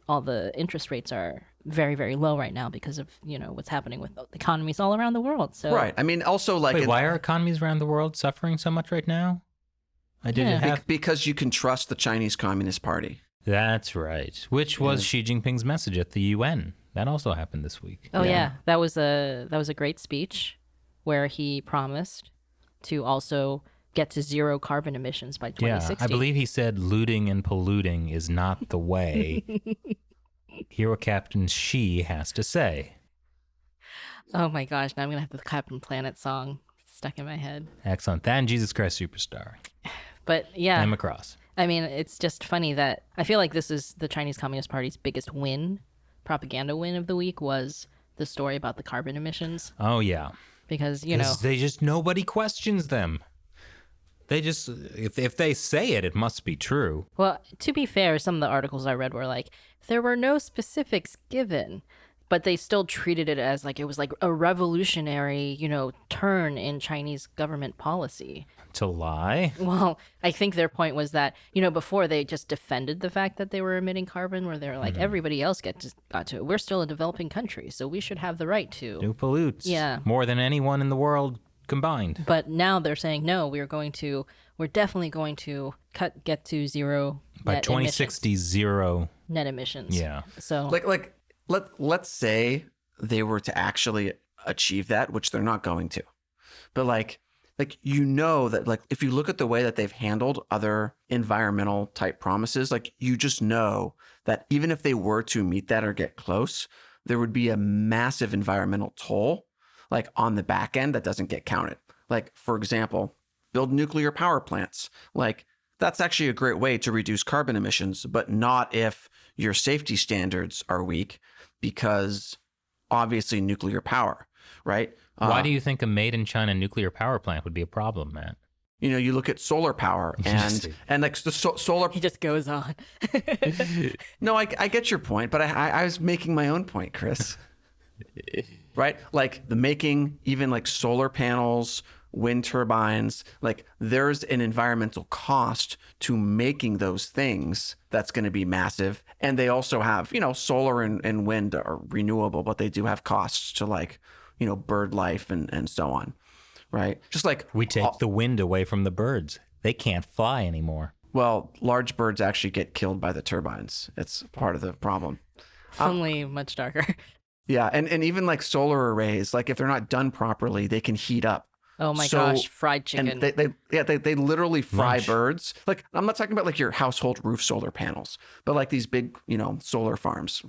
all the interest rates are very, very low right now because of, what's happening with economies all around the world. So right. I mean, also like... Wait, why are economies around the world suffering so much right now? Because you can trust the Chinese Communist Party. That's right. Which was Xi Jinping's message at the UN. That also happened this week. Oh yeah. That was a great speech where he promised to also get to zero carbon emissions by 2060. Yeah, I believe he said looting and polluting is not the way. Hear what Captain Xi has to say. Oh my gosh, now I'm gonna have the Captain Planet song stuck in my head. Excellent. That and Jesus Christ Superstar. But yeah. And Macross. I mean, it's just funny that I feel like this is the Chinese Communist Party's biggest propaganda win of the week was the story about the carbon emissions. Oh yeah. Because, they just, nobody questions them. They just, if they say it, it must be true. Well, to be fair, some of the articles I read were like, there were no specifics given, but they still treated it as like it was like a revolutionary, turn in Chinese government policy. To lie? Well, I think their point was that, before they just defended the fact that they were emitting carbon, where they're like, everybody else got to it. We're still a developing country, so we should have the right to. Who pollutes? Yeah. More than anyone in the world combined. But now they're saying, no, we're definitely going to get to zero by net 2060, emissions. Zero net emissions. Yeah. So let's say they were to actually achieve that, which they're not going to. But that if you look at the way that they've handled other environmental type promises, you just know that even if they were to meet that or get close, there would be a massive environmental toll on the back end that doesn't get counted. For example, build nuclear power plants. That's actually a great way to reduce carbon emissions, but not if your safety standards are weak, because obviously nuclear power, right? Why do you think a made-in-China nuclear power plant would be a problem, Matt? You look at solar power and like the solar. He just goes on. No, I get your point, but I was making my own point, Chris. Right? Like the making even like solar panels, wind turbines, like there's an environmental cost to making those things that's going to be massive. And they also have, solar and wind are renewable, but they do have costs to like, bird life and so on. Right? Just like we take the wind away from the birds. They can't fly anymore. Well, large birds actually get killed by the turbines. It's part of the problem. Only much darker. Yeah, and even like solar arrays, like if they're not done properly, they can heat up. Oh my gosh, fried chicken. And they literally fry Lunch. birds. Like I'm not talking about like your household roof solar panels, but like these big, solar farms.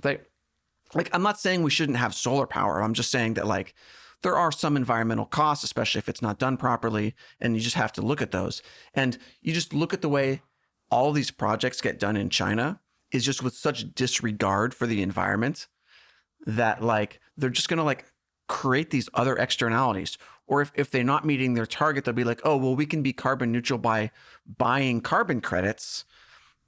I'm not saying we shouldn't have solar power. I'm just saying that like there are some environmental costs, especially if it's not done properly, and you just have to look at those. And you just look at the way all these projects get done in China is just with such disregard for the environment that like they're just going to like create these other externalities. Or if they're not meeting their target, they'll be like, oh, well, we can be carbon neutral by buying carbon credits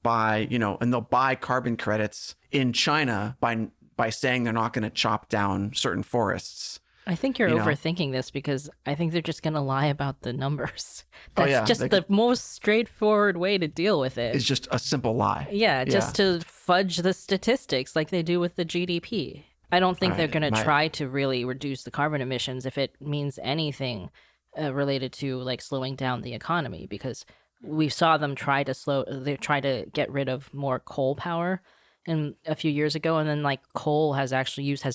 and they'll buy carbon credits in China by saying they're not going to chop down certain forests. I think you're overthinking this because I think they're just going to lie about the numbers. That's yeah, just the most straightforward way to deal with it. It's just a simple lie. Yeah, just to fudge the statistics like they do with the GDP. I don't think they're going to try to really reduce the carbon emissions if it means anything related to like slowing down the economy, because we saw them try to get rid of more coal power a few years ago, and then like coal has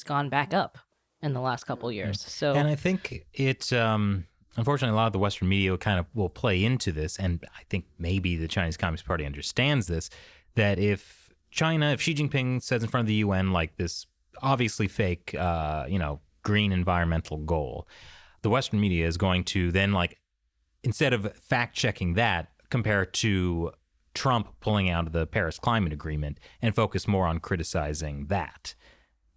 gone back up in the last couple of years. So, and I think it, unfortunately, a lot of the Western media kind of will play into this, and I think maybe the Chinese Communist Party understands this, that if Xi Jinping says in front of the UN like this obviously fake, green environmental goal, the Western media is going to then like, instead of fact-checking that, compare it to Trump pulling out of the Paris Climate Agreement and focus more on criticizing that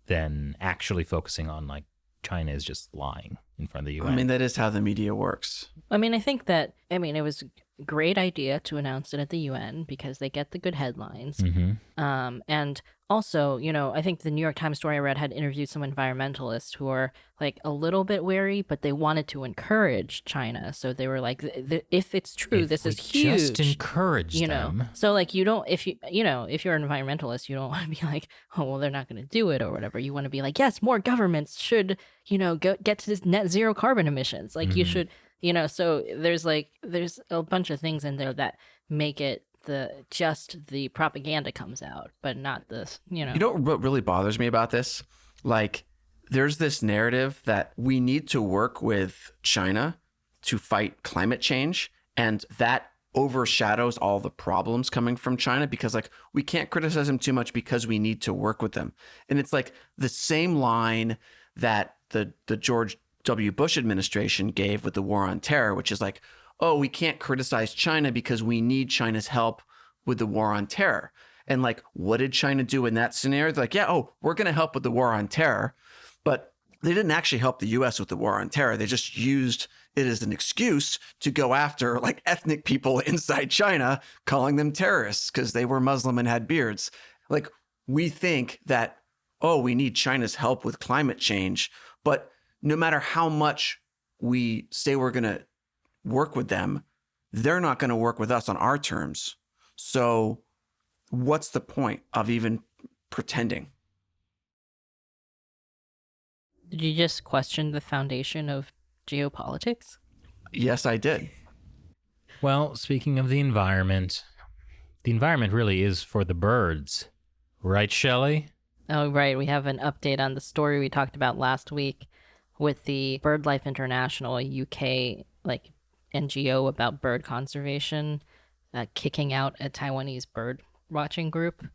than actually focusing on like China is just lying in front of the UN. I mean, that is how the media works. I mean, I think that, it was a great idea to announce it at the UN because they get the good headlines. Mm-hmm. And also, I think the New York Times story I read had interviewed some environmentalists who are like a little bit wary, but they wanted to encourage China. So they were like, if it's true, this is huge. Just encourage them. So like if you're an environmentalist, you don't want to be like, oh, well, they're not going to do it or whatever. You want to be like, yes, more governments should, get to this net zero carbon emissions. Like you should, so there's a bunch of things in there that make it the propaganda comes out, but not this, You know what really bothers me about this? Like, there's this narrative that we need to work with China to fight climate change, and that overshadows all the problems coming from China because like we can't criticize them too much because we need to work with them. And it's like the same line that the George W. Bush administration gave with the war on terror, which is like, oh, we can't criticize China because we need China's help with the war on terror. And like, what did China do in that scenario? They're like, yeah, we're going to help with the war on terror. But they didn't actually help the U.S. with the war on terror. They just used it as an excuse to go after like ethnic people inside China, calling them terrorists because they were Muslim and had beards. Like, we think that, oh, we need China's help with climate change. But no matter how much we say we're going to work with them, they're not going to work with us on our terms. So what's the point of even pretending? Did you just question the foundation of geopolitics? Yes, I did. Well, speaking of the environment really is for the birds. Right, Shelley? Oh, right. We have an update on the story we talked about last week with the BirdLife International, a UK NGO about bird conservation, kicking out a Taiwanese bird watching group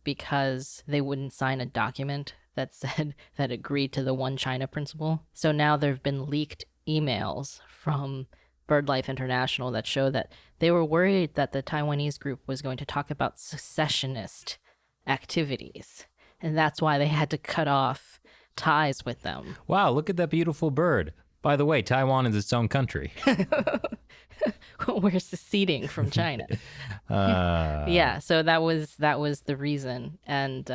because they wouldn't sign a document that said that agreed to the One China principle. So now there have been leaked emails from BirdLife International that show that they were worried that the Taiwanese group was going to talk about secessionist activities. And that's why they had to cut off ties with them. Wow, look at that beautiful bird. By the way, Taiwan is its own country. We're seceding from China. Yeah, so that was the reason. And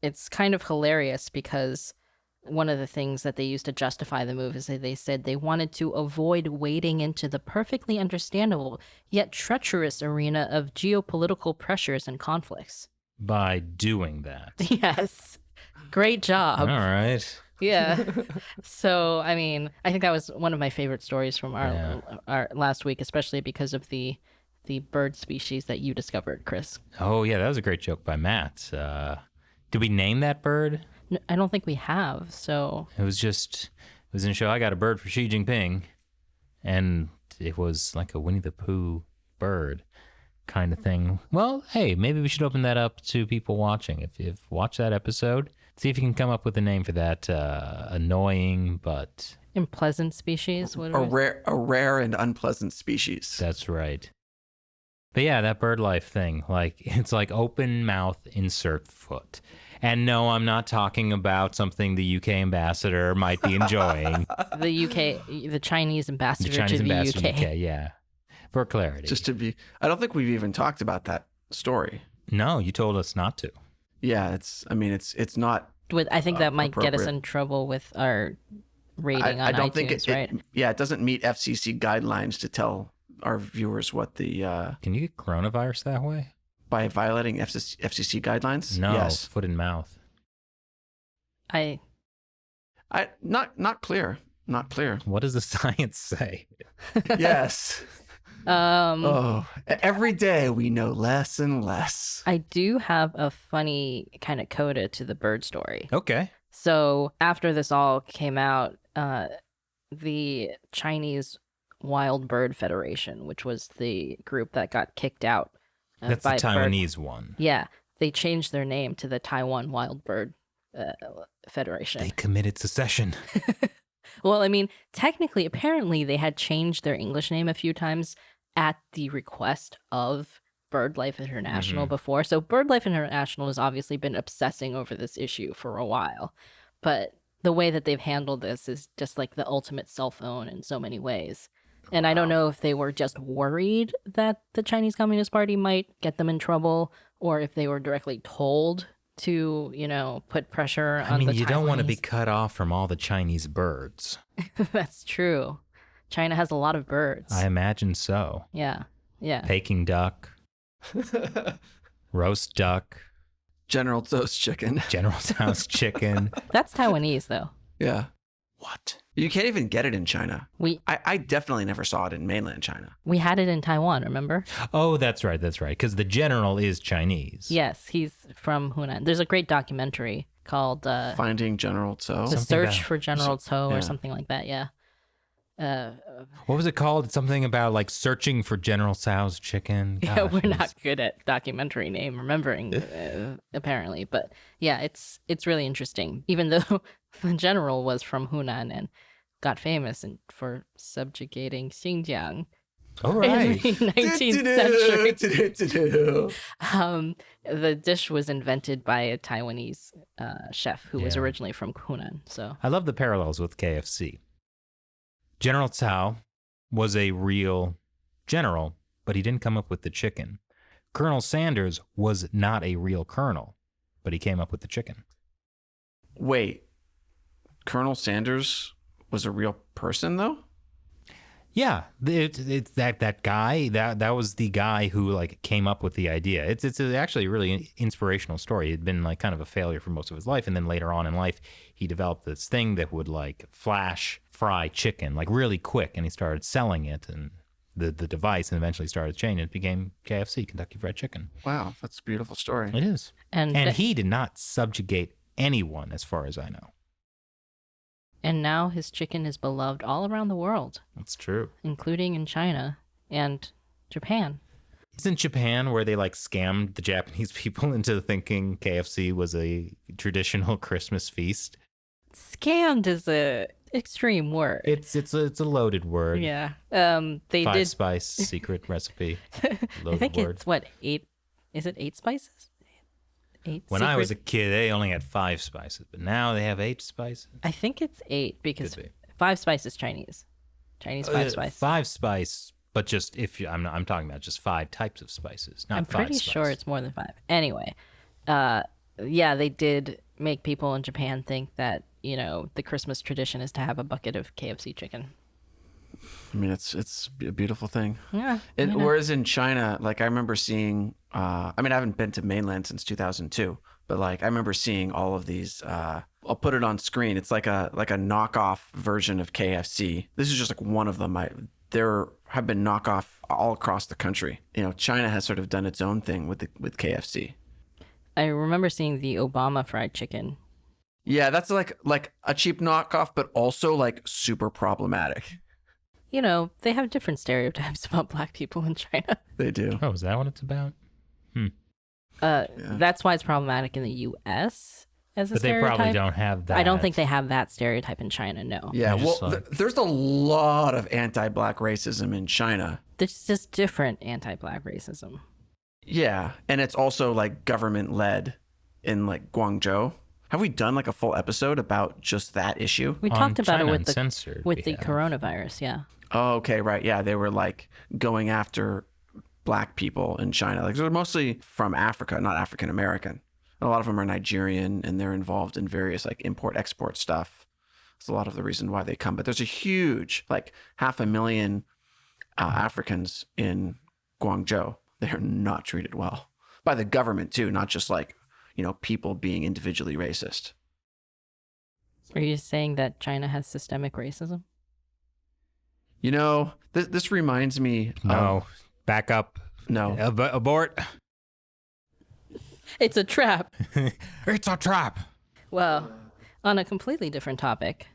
it's kind of hilarious because one of the things that they used to justify the move is that they said they wanted to avoid wading into the perfectly understandable yet treacherous arena of geopolitical pressures and conflicts. By doing that. Yes. Great job. All right. Yeah. So, I mean, I think that was one of my favorite stories from our last week, especially because of the bird species that you discovered, Chris. Oh, yeah, that was a great joke by Matt. Did we name that bird? No, I don't think we have, so... It was in a show, I got a bird for Xi Jinping, and it was like a Winnie the Pooh bird kind of thing. Well, hey, maybe we should open that up to people watching. If you've watched that episode, see if you can come up with a name for that annoying but... unpleasant species? A rare and unpleasant species. That's right. But yeah, that BirdLife thing, like, it's like open mouth, insert foot. And no, I'm not talking about something the UK ambassador might be enjoying. The Chinese ambassador The Chinese to the ambassador UK. to the UK, yeah. For clarity. Just to be, I don't think we've even talked about that story. No, you told us not to. Yeah, it's not. I think that might get us appropriate. in trouble with our rating on I don't iTunes, think right? it doesn't meet FCC guidelines to tell our viewers what the Can you get coronavirus that way? by violating FCC guidelines. No, Yes. foot and mouth. I not clear. Not clear. What does the science say? Yes. Every day we know less and less. I do have a funny kind of coda to the bird story. Okay. So after this all came out, the Chinese Wild Bird Federation, which was the group that got kicked out. That's the Taiwanese one. Yeah, they changed their name to the Taiwan Wild Bird Federation. They committed secession. Well, I mean, technically, apparently, they had changed their English name a few times at the request of BirdLife International before. So BirdLife International has obviously been obsessing over this issue for a while. But the way that they've handled this is just like the ultimate cell phone in so many ways. And I don't know if they were just worried that the Chinese Communist Party might get them in trouble, or if they were directly told to, put pressure on the Taiwanese. You don't want to be cut off from all the Chinese birds. That's true. China has a lot of birds. I imagine so. Yeah. Peking duck, roast duck, General Tso's chicken. General Tso's chicken. That's Taiwanese, though. Yeah. What? You can't even get it in China. I definitely never saw it in mainland China. We had it in Taiwan, remember? Oh, that's right. Because the general is Chinese. Yes, he's from Hunan. There's a great documentary called Finding General Tso. The Search for General Tso or something like that, yeah. What was it called? It's something about like searching for General Tso's chicken. Yeah, Gosh, we're not good at documentary name remembering, apparently. But yeah, it's really interesting. Even though the general was from Hunan and got famous for subjugating Xinjiang All right. in the 19th century. The dish was invented by a Taiwanese chef who was originally from Hunan. So I love the parallels with KFC. General Tso was a real general, but he didn't come up with the chicken. Colonel Sanders was not a real colonel, but he came up with the chicken. Wait, Colonel Sanders was a real person, though? Yeah, it's that guy. That was the guy who like came up with the idea. It's actually a really inspirational story. He'd been like kind of a failure for most of his life, and then later on in life, he developed this thing that would like flash fry chicken like really quick, and he started selling it, and the device, and eventually started changing. It became KFC, Kentucky Fried Chicken. Wow, that's a beautiful story. It is, and he did not subjugate anyone, as far as I know. And now his chicken is beloved all around the world. That's true. Including in China and Japan. Isn't Japan where they like scammed the Japanese people into thinking KFC was a traditional Christmas feast? Scammed is a extreme word. It's a loaded word. Yeah. They Five did spice secret recipe. I think word. it's what, 8? Is it 8 spices? 8 When I was a secret- kid, they only had 5 spices, but now they have 8 spices. I think it's 8 because Could be. 5 spice is Chinese. Chinese 5 spice. 5 spice, but just if you, I'm talking about just 5 types of spices, not I'm 5 pretty spice. sure it's more than 5. Anyway, yeah, they did make people in Japan think that, you know, the Christmas tradition is to have a bucket of KFC chicken. I mean, it's a beautiful thing. Yeah. Whereas in China, like I remember seeing, I mean, I haven't been to mainland since 2002, but like I remember seeing all of these. I'll put it on screen. It's like a knockoff version of KFC. This is just like one of them. There have been knockoff all across the country. You know, China has sort of done its own thing with KFC. I remember seeing the Obama fried chicken. Yeah, that's like a cheap knockoff, but also like super problematic. You know, they have different stereotypes about black people in China. They do. Oh, is that what it's about? That's why it's problematic in the U.S. as a But they stereotype. probably don't have that. I don't think they have that stereotype in China, no. Yeah, I just well, saw there's a lot of anti-black racism in China. There's just different anti-black racism. Yeah, and it's also like government-led in like Guangzhou. Have we done like a full episode about just that issue? We On talked about China it with Uncensored, the we have. coronavirus, yeah. Oh, okay, right. Yeah, they were like going after black people in China. Like they're mostly from Africa, not African American. A lot of them are Nigerian, and they're involved in various like import-export stuff. That's a lot of the reason why they come. But there's a huge, like 500,000 Africans in Guangzhou. They're not treated well by the government too, not just like, you know, people being individually racist. Are you saying that China has systemic racism? You know, this reminds me No, back up. no. Abort. It's a trap. It's a trap. Well, on a completely different topic.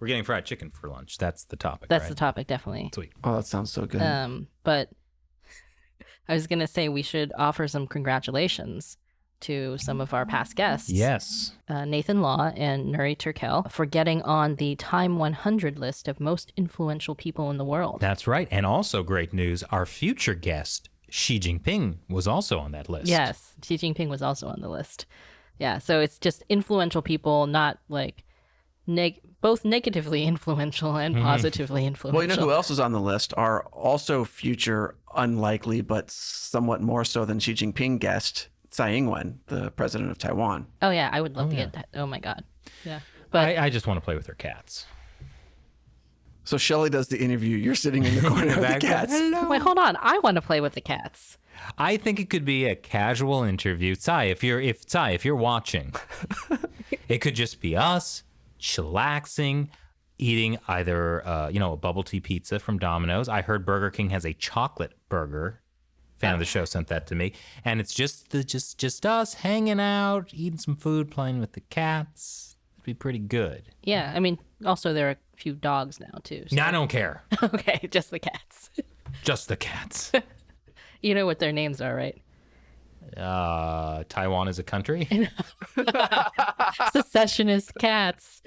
We're getting fried chicken for lunch. That's the topic. That's right? the topic, definitely. Sweet. Oh, that sounds so good. But I was going to say we should offer some congratulations to some of our past guests. Yes. Nathan Law and Nuri Turkel for getting on the Time 100 list of most influential people in the world. That's right. And also great news, our future guest, Xi Jinping, was also on that list. Yes, Xi Jinping was also on the list. Yeah, so it's just influential people, not like both negatively influential and positively influential. Well, you know who else is on the list are also future unlikely, but somewhat more so than Xi Jinping guest, Tsai Ing-wen, the president of Taiwan. Oh yeah, I would love to get that. Oh my god. Yeah. But I just want to play with her cats. So Shelley does the interview. You're sitting in the corner with the Back- cats. wait, hold on. I want to play with the cats. I think it could be a casual interview. Tsai, if you're watching, it could just be us chillaxing, eating either a bubble tea pizza from Domino's. I heard Burger King has a chocolate burger. Fan of the show sent that to me, and it's just us hanging out, eating some food, playing with the cats. It'd be pretty good. Yeah, I mean, also there are a few dogs now too. So. No, I don't care. Okay, just the cats. Just the cats. You know what their names are, right? Taiwan is a country. Secessionist cats.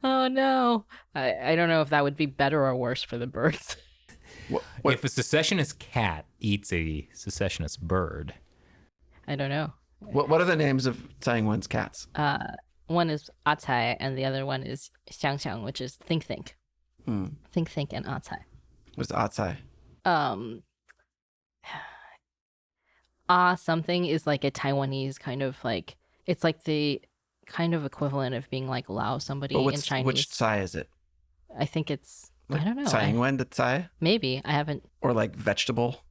Oh no. I don't know if that would be better or worse for the birds. If a secessionist cat eats a secessionist bird, I don't know. What are the names of Tsai Ing-wen's cats? One is Atai and the other one is Xiang, which is think. Think and Atai. What's Atsai? Something is like a Taiwanese kind of like, it's like the kind of equivalent of being like Lao somebody But in Chinese. which Tsai is it? I think it's, I don't know. Tsai Ing-wen, the Tsai? Maybe. I haven't. Or like vegetable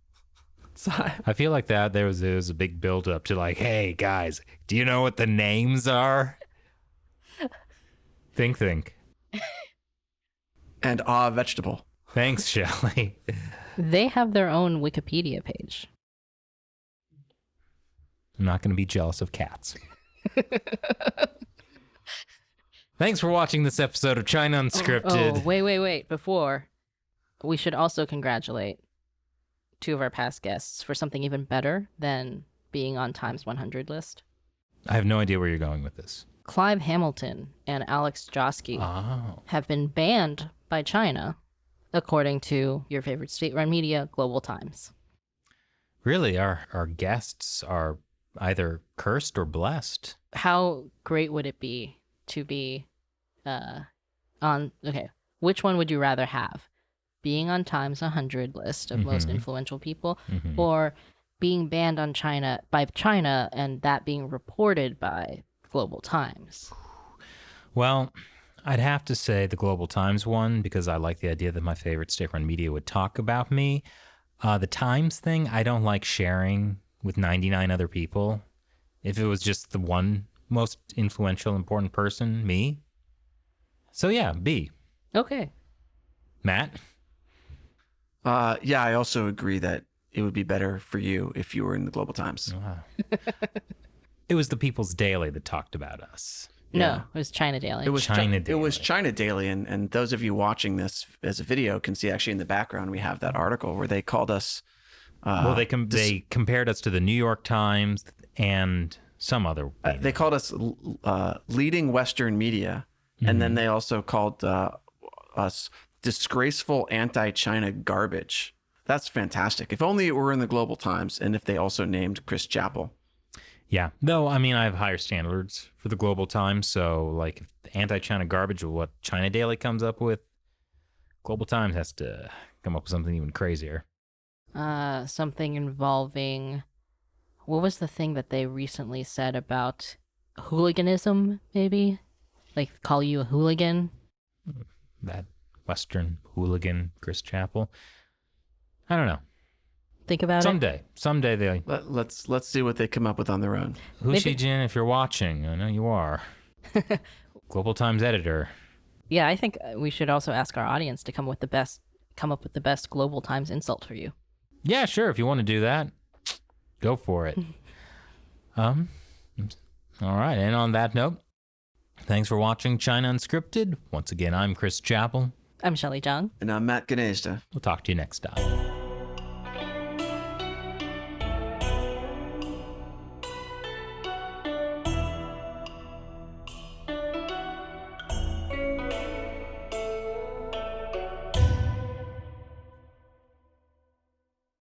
Tsai? I feel like that there was a big build up to like, hey guys, do you know what the names are? Think. And vegetable. Thanks, Shelley. They have their own Wikipedia page. I'm not going to be jealous of cats. Thanks for watching this episode of China Unscripted. Oh, wait. Before, we should also congratulate two of our past guests for something even better than being on Time's 100 list. I have no idea where you're going with this. Clive Hamilton and Alex Josky Oh. have been banned by China, according to your favorite state-run media, Global Times. Really, our guests are either cursed or blessed. How great would it be to be which one would you rather have? Being on Time's 100 list of most influential people, or being banned on by China and that being reported by Global Times? Well, I'd have to say the Global Times one, because I like the idea that my favorite state-run media would talk about me. The Times thing, I don't like sharing with 99 other people. If it was just the one most influential, important person, me. So yeah, B. Okay. Matt? Yeah, I also agree that it would be better for you if you were in the Global Times. It was the People's Daily that talked about us. No, Yeah. it was China Daily. It was China It was China Daily, and those of you watching this as a video can see actually in the background we have that article where they called us. Well, they compared us to the New York Times and some other. They called us leading Western media, and then they also called us disgraceful anti-China garbage. That's fantastic. If only it were in the Global Times, and if they also named Chris Chappell. Yeah, though, I mean, I have higher standards for the Global Times, so like if anti-China garbage or what China Daily comes up with, Global Times has to come up with something even crazier. Something involving, what was the thing that they recently said about hooliganism, maybe? Like, call you a hooligan? That Western hooligan, Chris Chappell. I don't know. Think about it. Someday they... Let's see what they come up with on their own. Xi Jinping, if you're watching, I know you are. Global Times editor. Yeah, I think we should also ask our audience to come up with the best Global Times insult for you. Yeah, sure. If you want to do that, go for it. All right. And on that note, thanks for watching China Unscripted. Once again, I'm Chris Chappell. I'm Shelley Zhang. And I'm Matt Gnezda. We'll talk to you next time.